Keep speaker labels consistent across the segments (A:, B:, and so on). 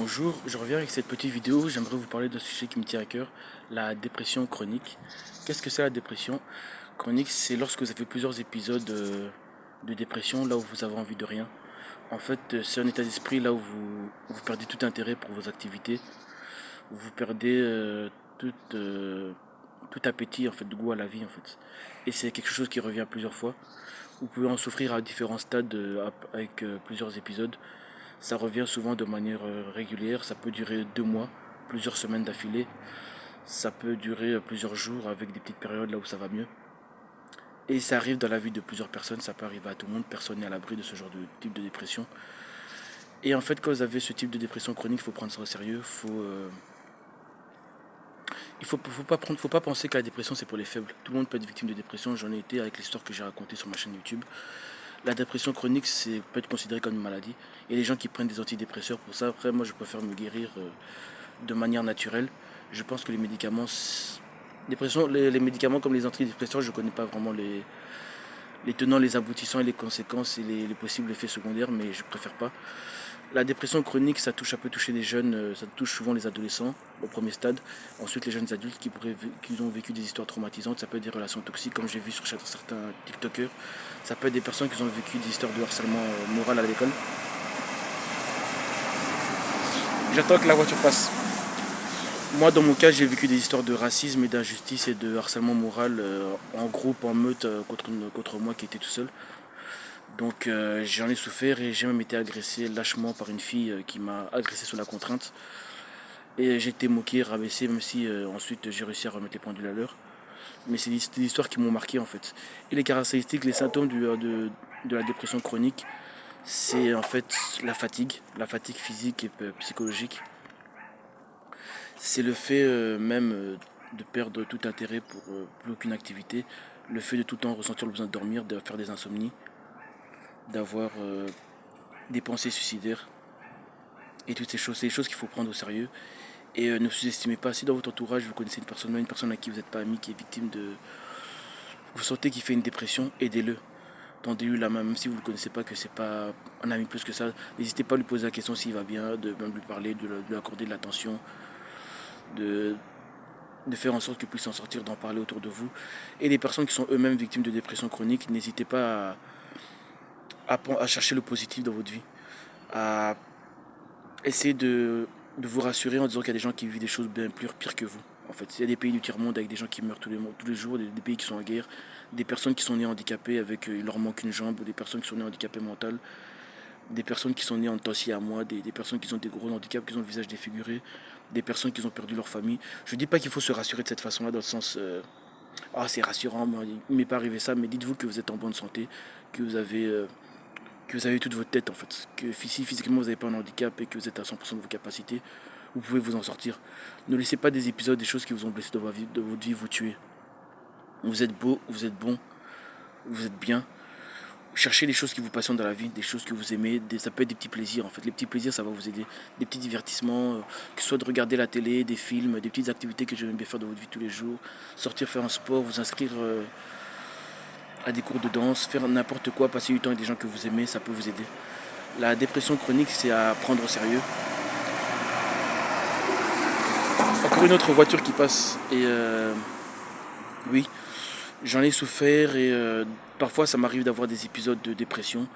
A: Bonjour, je reviens avec cette petite vidéo. J'aimerais vous parler d'un sujet qui me tient à cœur, la dépression chronique. Qu'est-ce que c'est la dépression chronique? C'est lorsque vous avez plusieurs épisodes de dépression, là où vous avez envie de rien. En fait, c'est un état d'esprit là où vous perdez tout intérêt pour vos activités. Vous perdez tout, euh, tout appétit, en fait, de goût à la vie, en fait. Et c'est quelque chose qui revient plusieurs fois. Vous pouvez en souffrir à différents stades avec plusieurs épisodes. Ça revient souvent de manière régulière. Ça peut durer 2 mois, plusieurs semaines d'affilée. Ça peut durer plusieurs jours avec des petites périodes là où ça va mieux. Et ça arrive dans la vie de plusieurs personnes. Ça peut arriver à tout le monde. Personne n'est à l'abri de ce genre de type de dépression. Et en fait, quand vous avez ce type de dépression chronique, il faut prendre ça au sérieux. Faut pas penser que la dépression c'est pour les faibles. Tout le monde peut être victime de dépression. J'en ai été avec l'histoire que j'ai racontée sur ma chaîne YouTube. La dépression chronique, peut être considéré comme une maladie. Il y a des gens qui prennent des antidépresseurs pour ça. Après, moi, je préfère me guérir de manière naturelle. Je pense que les médicaments, les médicaments comme les antidépresseurs, je ne connais pas vraiment les tenants, les aboutissants et les conséquences et les possibles effets secondaires, mais je préfère pas. La dépression chronique, ça peut toucher les jeunes, ça touche souvent les adolescents au premier stade. Ensuite, les jeunes adultes qui ont vécu des histoires traumatisantes, ça peut être des relations toxiques, comme j'ai vu sur certains TikTokers. Ça peut être des personnes qui ont vécu des histoires de harcèlement moral à l'école. J'attends que la voiture passe. Moi, dans mon cas, j'ai vécu des histoires de racisme et d'injustice et de harcèlement moral en groupe, en meute, contre moi qui était tout seul. Donc j'en ai souffert et j'ai même été agressé lâchement par une fille qui m'a agressé sous la contrainte. Et j'ai été moqué, rabaissé, même si ensuite j'ai réussi à remettre les pendules à l'heure. Mais c'est des histoires qui m'ont marqué en fait. Et les caractéristiques, les symptômes de la dépression chronique, c'est en fait la fatigue physique et psychologique. C'est le fait même de perdre tout intérêt pour plus aucune activité, le fait de tout le temps ressentir le besoin de dormir, de faire des insomnies, d'avoir des pensées suicidaires et toutes ces choses. C'est des choses qu'il faut prendre au sérieux. Et ne sous-estimez pas, si dans votre entourage vous connaissez une personne à qui vous n'êtes pas ami, qui est victime de... Vous sentez qu'il fait une dépression, aidez-le. Tendez-lui la main, même si vous ne le connaissez pas, que c'est pas un ami plus que ça. N'hésitez pas à lui poser la question s'il va bien, de même lui parler, de lui accorder de l'attention, de, de faire en sorte qu'il puisse s'en sortir, d'en parler autour de vous. Et les personnes qui sont eux-mêmes victimes de dépression chronique, n'hésitez pas à chercher le positif dans votre vie, à essayer de vous rassurer en disant qu'il y a des gens qui vivent des choses bien plus pires que vous. En fait, il y a des pays du tiers-monde avec des gens qui meurent tous les jours, des pays qui sont en guerre, des personnes qui sont nées handicapées avec il leur manque une jambe, ou des personnes qui sont nées handicapées mentales, des personnes qui sont nées en temps à moi, des personnes qui ont des gros handicaps, qui ont le visage défiguré, des personnes qui ont perdu leur famille. Je ne dis pas qu'il faut se rassurer de cette façon-là, dans le sens ah c'est rassurant, moi, il ne m'est pas arrivé ça, mais dites-vous que vous êtes en bonne santé, que vous avez toute votre tête en fait. Que si physiquement vous n'avez pas un handicap et que vous êtes à 100% de vos capacités, vous pouvez vous en sortir. Ne laissez pas des épisodes, des choses qui vous ont blessé dans votre vie vous tuer. Vous êtes beau, vous êtes bon, vous êtes bien. Cherchez les choses qui vous passionnent dans la vie, des choses que vous aimez. Ça peut être des petits plaisirs en fait. Les petits plaisirs, ça va vous aider. Des petits divertissements, que ce soit de regarder la télé, des films, des petites activités que j'aime bien faire dans votre vie tous les jours. Sortir faire un sport, vous inscrire à des cours de danse, faire n'importe quoi, passer du temps avec des gens que vous aimez, ça peut vous aider. La dépression chronique, c'est à prendre au sérieux. Encore une autre voiture qui passe. Et oui, j'en ai souffert et parfois ça m'arrive d'avoir des épisodes de dépression.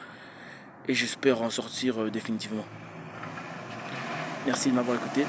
A: Et j'espère en sortir définitivement. Merci de m'avoir écouté.